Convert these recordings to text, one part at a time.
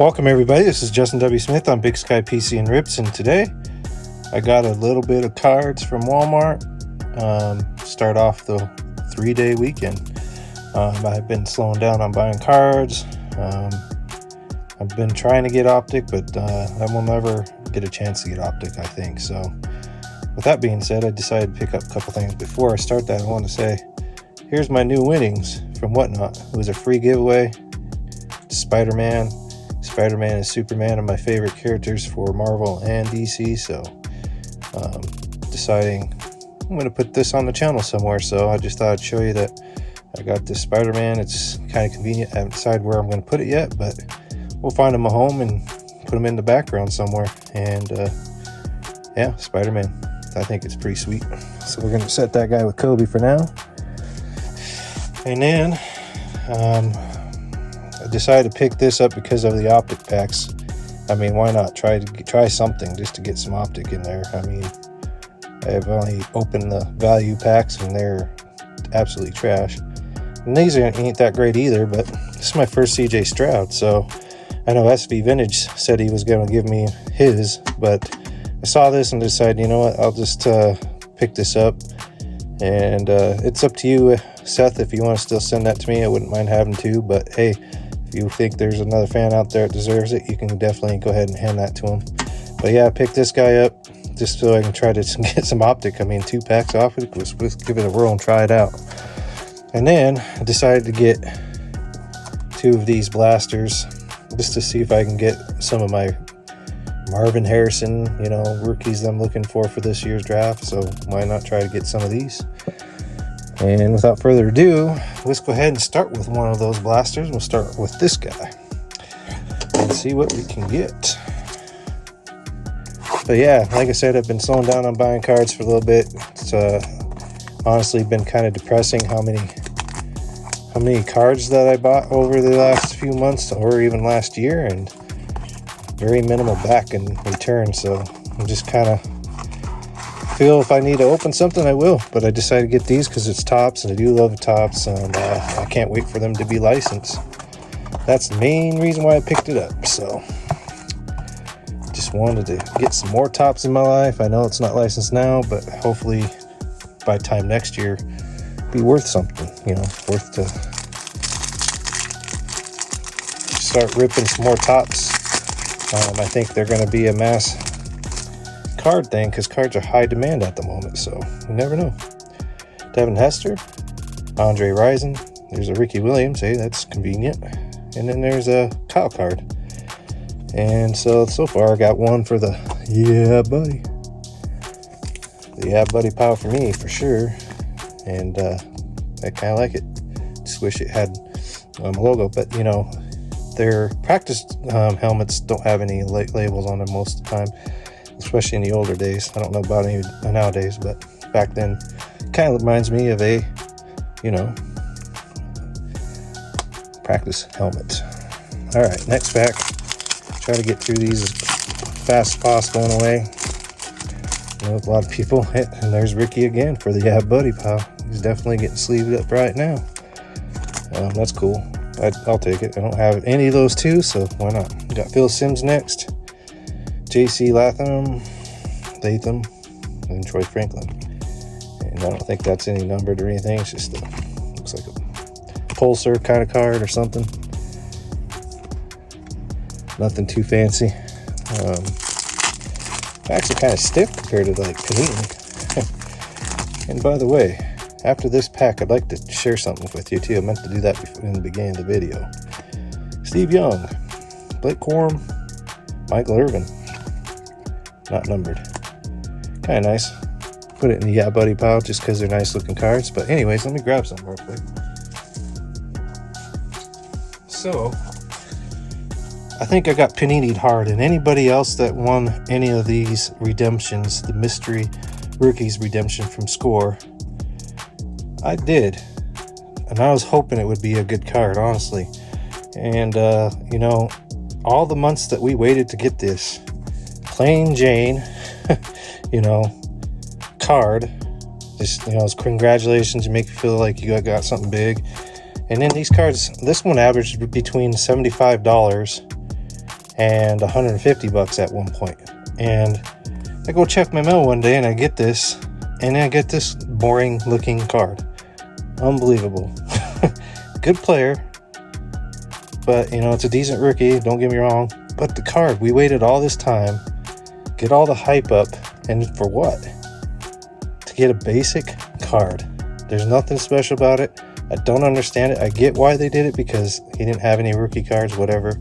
Welcome everybody, this is Justin W. Smith on Big Sky PC and Rips, and today I got a little bit of cards from Walmart. Start off the 3-day weekend. I've been slowing down on buying cards. I've been trying to get Optic, but I will never get a chance to get Optic, I think. So with that being said, I decided to pick up a couple things. Before I start that, I want to say here's my new winnings from Whatnot. It was a free giveaway. Spider-Man and Superman are my favorite characters for Marvel and DC, so deciding I'm going to put this on the channel somewhere. So I just thought I'd show you that I got this Spider-Man. It's kind of convenient. I haven't decided where I'm going to put it yet, but we'll find him a home and put him in the background somewhere. And yeah, Spider-Man, I think it's pretty sweet. So we're going to set that guy with Kobe for now. And then I decided to pick this up because of the Optic packs. I mean, why not try something just to get some Optic in there? I mean, I've only opened the value packs and they're absolutely trash. And these ain't that great either, but this is my first CJ Stroud. So I know SV Vintage said he was going to give me his, but I saw this and decided, you know what, I'll just pick this up. And it's up to you, Seth, if you want to still send that to me. I wouldn't mind having two, but hey, if you think there's another fan out there that deserves it, you can definitely go ahead and hand that to him. But yeah, I picked this guy up just so I can try to get some Optic. I mean, 2 packs off it. Let's give it a whirl and try it out. And then I decided to get 2 of these blasters just to see if I can get some of my Marvin Harrison, rookies that I'm looking for this year's draft. So why not try to get some of these? And without further ado, let's go ahead and start with one of those blasters. We'll start with this guy and see what we can get. But yeah, like I said, I've been slowing down on buying cards for a little bit. It's honestly been kind of depressing how many cards that I bought over the last few months or even last year, and very minimal back in return. So I'm just kind of feel if I need to open something, I will. But I decided to get these because it's Topps, and I do love Topps, and I can't wait for them to be licensed. That's the main reason why I picked it up. So just wanted to get some more Topps in my life. I know it's not licensed now, but hopefully by time next year be worth something, worth to start ripping some more Topps. I think they're going to be a mass card thing because cards are high demand at the moment, so you never know. Devin Hester, Andre Rison, there's a Ricky Williams, hey, that's convenient. And then there's a Kyle card. And so far I got one for the yeah buddy. The yeah buddy pile for me for sure. And I kind of like it. Just wish it had a logo, but their practice helmets don't have any labels on them most of the time, especially in the older days. I don't know about any nowadays, but back then kind of reminds me of a practice helmet. All right, next pack. Try to get through these as fast as possible in a way. A lot of people hit, and there's Ricky again for the yeah buddy pile. He's definitely getting sleeved up right now. That's cool. I'll take it. I don't have any of those 2, so why not? Got Phil Simms next, JC Latham, and Troy Franklin. And I don't think that's any numbered or anything. It's just looks like a Pulsar kind of card or something. Nothing too fancy. Actually kind of stiff compared to like Panini. And by the way, after this pack, I'd like to share something with you too. I meant to do that in the beginning of the video. Steve Young, Blake Corum, Michael Irvin. Not numbered. Kind of nice. Put it in the yeah buddy pile just because they're nice looking cards. But anyways, let me grab some real quick. So I think I got Panini'd hard, and anybody else that won any of these redemptions, the mystery rookies redemption from Score, I did, and I was hoping it would be a good card, honestly. And all the months that we waited to get this plain Jane card, just congratulations, you make you feel like you got something big. And then these cards, this one averaged between $75 and $150 at one point. And I go check my mail one day and I get this, and I get this boring looking card. Unbelievable. Good player, but you know, it's a decent rookie, don't get me wrong, but the card, we waited all this time, get all the hype up, and for what? To get a basic card. There's nothing special about it. I don't understand it. I get why they did it, because he didn't have any rookie cards, whatever.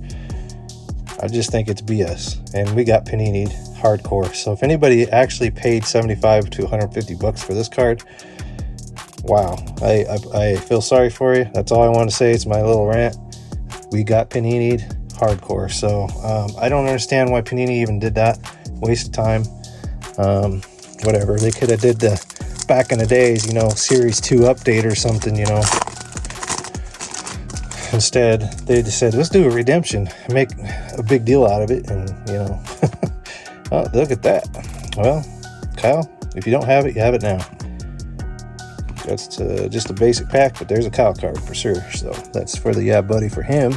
I just think it's BS. And we got Panini'd hardcore. So if anybody actually paid $75 to $150 for this card, wow. I feel sorry for you. That's all I want to say. It's my little rant. We got Panini'd hardcore. So I don't understand why Panini even did that. Waste of time. Whatever. They could have did the back in the days, you know, Series 2 update or something, you know. Instead, they just said, let's do a redemption, make a big deal out of it, and, you know. Oh, look at that. Well, Kyle, if you don't have it, you have it now. That's just a basic pack, but there's a Kyle card for sure. So that's for the Yeah Buddy for him.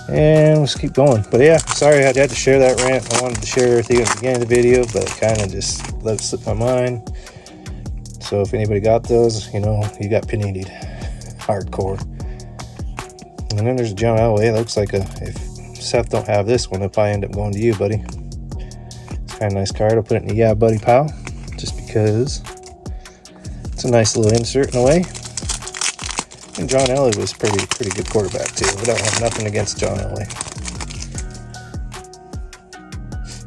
And let's keep going. But yeah, sorry I had to share that rant. I wanted to share everything at the beginning of the video, but kind of just let it slip my mind. So if anybody got those, you know, you got Panini'd hardcore. And then there's John Elway. It looks like if Seth don't have this one, it'll probably end up going to you, buddy. It's kind of a nice card. I'll put it in the Yeah Buddy pile, just because it's a nice little insert in a way. And John Elway was pretty good quarterback too. We don't have nothing against John Elway.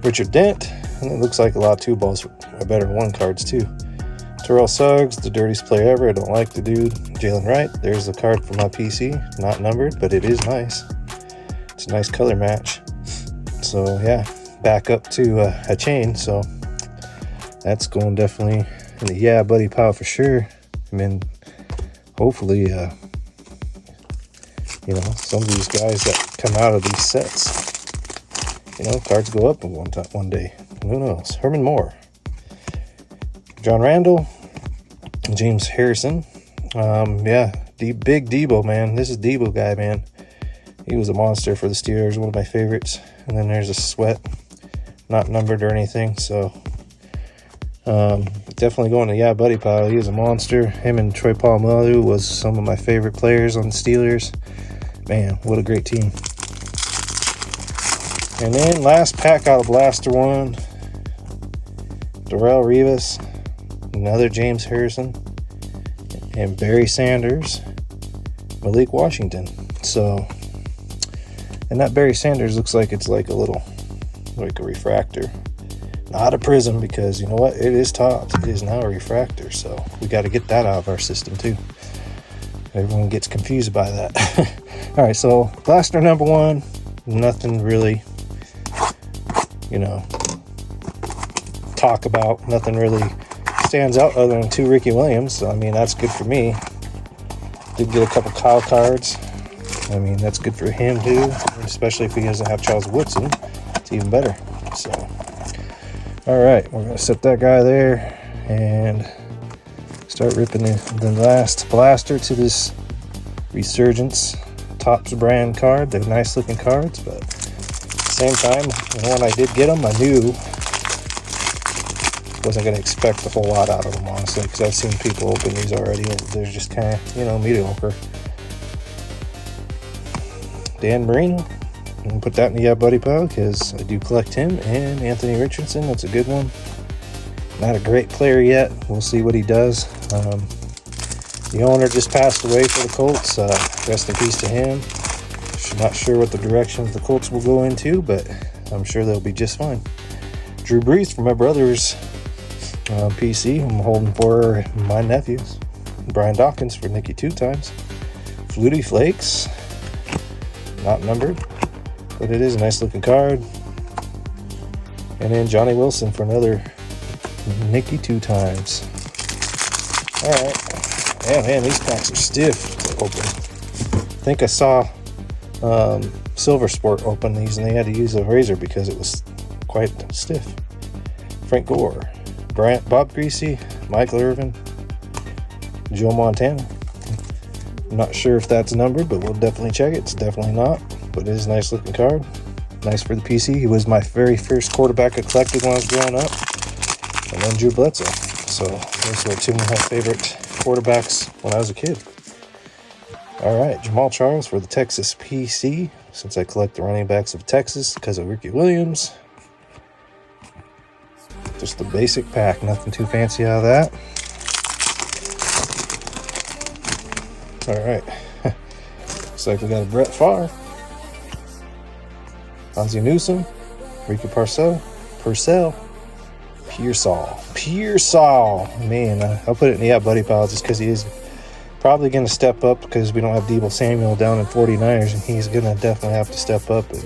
Richard Dent, and it looks like a lot of 2 balls are better than 1 cards too. Terrell Suggs, the dirtiest player ever. I don't like the dude. Jalen Wright, there's the card for my PC. Not numbered, but it is nice. It's a nice color match. So yeah, back up to a chain. So that's going definitely in the Yeah Buddy pile for sure. I mean, hopefully, you know, some of these guys that come out of these sets, you know, cards go up in one day. Who knows? Herman Moore, John Randall, James Harrison. Yeah, big Debo, man. This is Debo guy, man. He was a monster for the Steelers, one of my favorites. And then there's a Sweat, not numbered or anything. So definitely going to Yeah Buddy pile. He is a monster. Him and Troy Polamalu was some of my favorite players on the Steelers. Man, what a great team. And then last pack out of Blaster 1, Darrelle Revis, another James Harrison, and Barry Sanders, Malik Washington. So, and that Barry Sanders looks like it's like a refractor. Not a prism, because you know what? It is Topps. It is now a refractor. So we got to get that out of our system too. Everyone gets confused by that. All right, so Blaster number 1, nothing really, you know, talk about. Nothing really stands out other than 2 Ricky Williams. So I mean, that's good for me. Did get a couple Kyle cards. I mean, that's good for him too, especially if he doesn't have Charles Woodson. It's even better. So all right, we're gonna set that guy there and start ripping the last blaster to this Resurgence Topps brand card. They're nice looking cards, but at the same time, when I did get them, I knew wasn't going to expect a whole lot out of them, honestly, because I've seen people open these already and they're just kind of, you know, mediocre. Dan Marino, I'm going to put that in the Yeah Buddy pile because I do collect him, and Anthony Richardson. That's a good one. Not a great player yet. We'll see what he does. The owner just passed away for the Colts. Rest in peace to him. Not sure what the directions the Colts will go into, but I'm sure they'll be just fine. Drew Brees for my brother's PC. I'm holding for my nephews. Brian Dawkins for Nicky 2 times. Flutie Flakes. Not numbered, but it is a nice looking card. And then Johnny Wilson for another Nicky 2 times. Alright. Yeah, man, these packs are stiff to open. I think I saw Silver Sport open these and they had to use a razor because it was quite stiff. Frank Gore, Bob Greasy, Michael Irvin, Joe Montana. I'm not sure if that's numbered, but we'll definitely check it. It's definitely not, but it is a nice looking card. Nice for the PC. He was my very first quarterback I collected when I was growing up. And then Drew Bledsoe. So those were two of my favorite quarterbacks when I was a kid. Alright, Jamal Charles for the Texas PC. Since I collect the running backs of Texas because of Ricky Williams. Just the basic pack. Nothing too fancy out of that. Alright. Looks like we got a Brett Favre. Ozzie Newsome. Ricky Pearsall. Man, I'll put it in the yeah buddy pile just because he is probably going to step up because we don't have Deebo Samuel down in 49ers, and he's going to definitely have to step up, and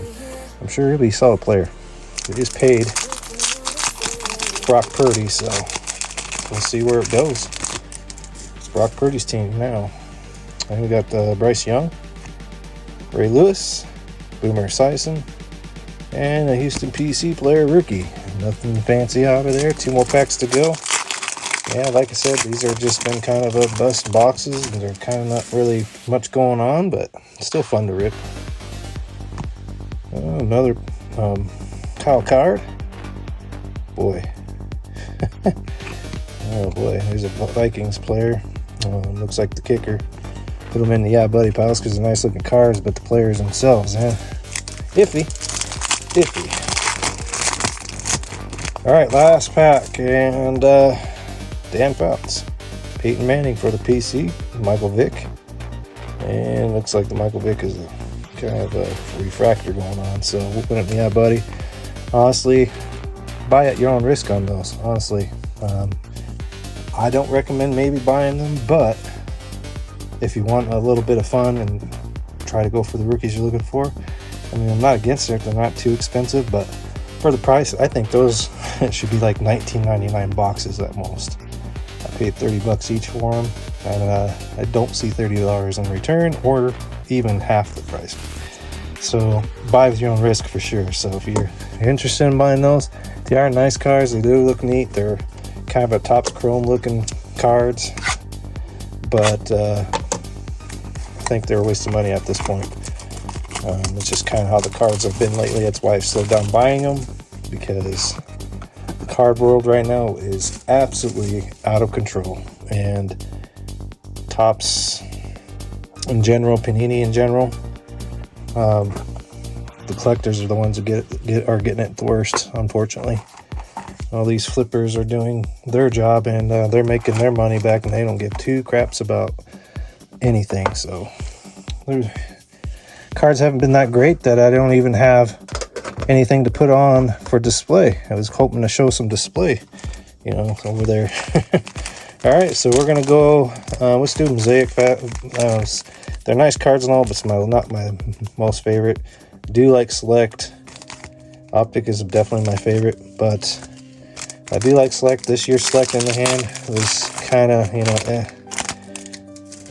I'm sure he'll be a solid player. He just paid Brock Purdy, so we'll see where it goes. It's Brock Purdy's team now. And we got Bryce Young, Ray Lewis, Boomer Esiason, and a Houston PC player rookie. Nothing fancy out of there. 2 more packs to go. Yeah, like I said, these are just been kind of a bust boxes, and they're kind of not really much going on, but still fun to rip. Another Kyle Card. Boy. Oh boy, there's a Vikings player. Looks like the kicker. Put them in the yeah buddy piles because they're nice looking cards, but the players themselves, iffy. Alright, last pack, and Dan Fouts. Peyton Manning for the PC, Michael Vick. And looks like the Michael Vick is kind of a refractor going on, so we'll put it in the yeah buddy. Honestly, buy at your own risk on those, honestly. I don't recommend maybe buying them, but if you want a little bit of fun and try to go for the rookies you're looking for, I mean, I'm not against it. They're not too expensive, but for the price, I think those should be like $19.99 boxes at most. I paid $30 each for them, and I don't see $30 in return or even half the price. So buy with your own risk for sure. So if you're interested in buying those, they are nice cards. They do look neat. They're kind of a Topps Chrome looking cards, but I think they're a waste of money at this point. It's just kind of how the cards have been lately. That's why I've slowed down buying them, because the card world right now is absolutely out of control, and Topps in general, Panini in general, the collectors are the ones who are getting it the worst, unfortunately. All these flippers are doing their job, and they're making their money back, and they don't give two craps about anything. So cards haven't been that great that I don't even have anything to put on for display. I was hoping to show some display, over there. All right, so we're gonna go. Let's do Mosaic. They're nice cards and all, but not my most favorite. I do like Select. Optic is definitely my favorite, but I do like Select. This year's Select in the hand was kind of,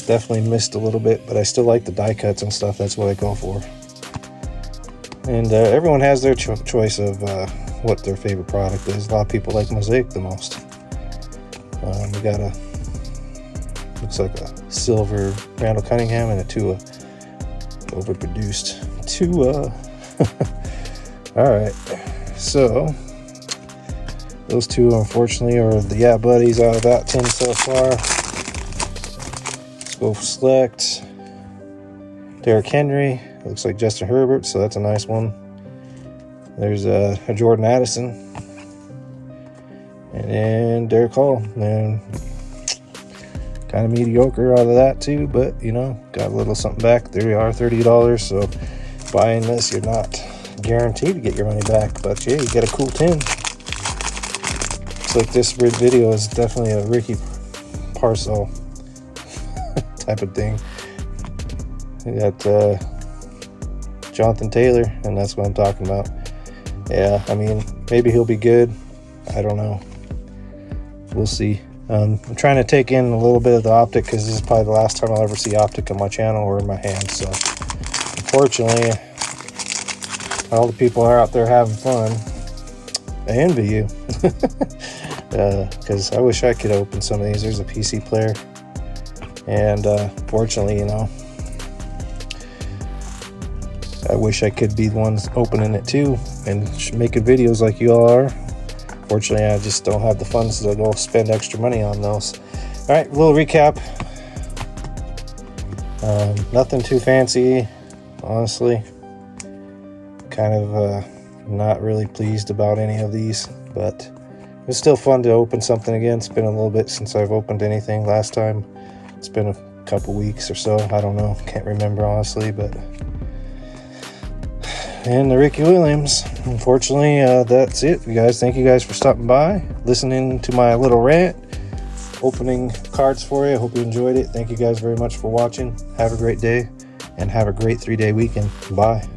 definitely missed a little bit, but I still like the die cuts and stuff. That's what I go for. And everyone has their choice of what their favorite product is. A lot of people like Mosaic the most. We got looks like a silver Randall Cunningham and a Tua. Overproduced Tua. Alright, so those two unfortunately are the yeah buddies out of that 10 so far. Let's go Select. Derrick Henry. Looks like Justin Herbert, so that's a nice one. There's a Jordan Addison. And then Derek Hall. And kind of mediocre out of that too, but got a little something back. There you are, $30. So buying this, you're not guaranteed to get your money back, but yeah, you get a cool 10. Looks like this video is definitely a Ricky Pearsall type of thing. We got Jonathan Taylor, and that's what I'm talking about. Yeah, I mean, maybe he'll be good. I don't know. We'll see. I'm trying to take in a little bit of the Optic because this is probably the last time I'll ever see Optic on my channel or in my hand. So, unfortunately, all the people are out there having fun. I envy you. Because I wish I could open some of these. There's a PC player. And, fortunately, I wish I could be the ones opening it too and making videos like you all are. Fortunately, I just don't have the funds to go spend extra money on those. All right, a little recap. Nothing too fancy, honestly. Kind of not really pleased about any of these, but it's still fun to open something again. It's been a little bit since I've opened anything. Last time, it's been a couple weeks or so. I don't know, can't remember honestly, but. And the Ricky Williams. Unfortunately, that's it, you guys. Thank you guys for stopping by, listening to my little rant, opening cards for you. I hope you enjoyed it. Thank you guys very much for watching. Have a great day, and have a great 3-day weekend. Bye.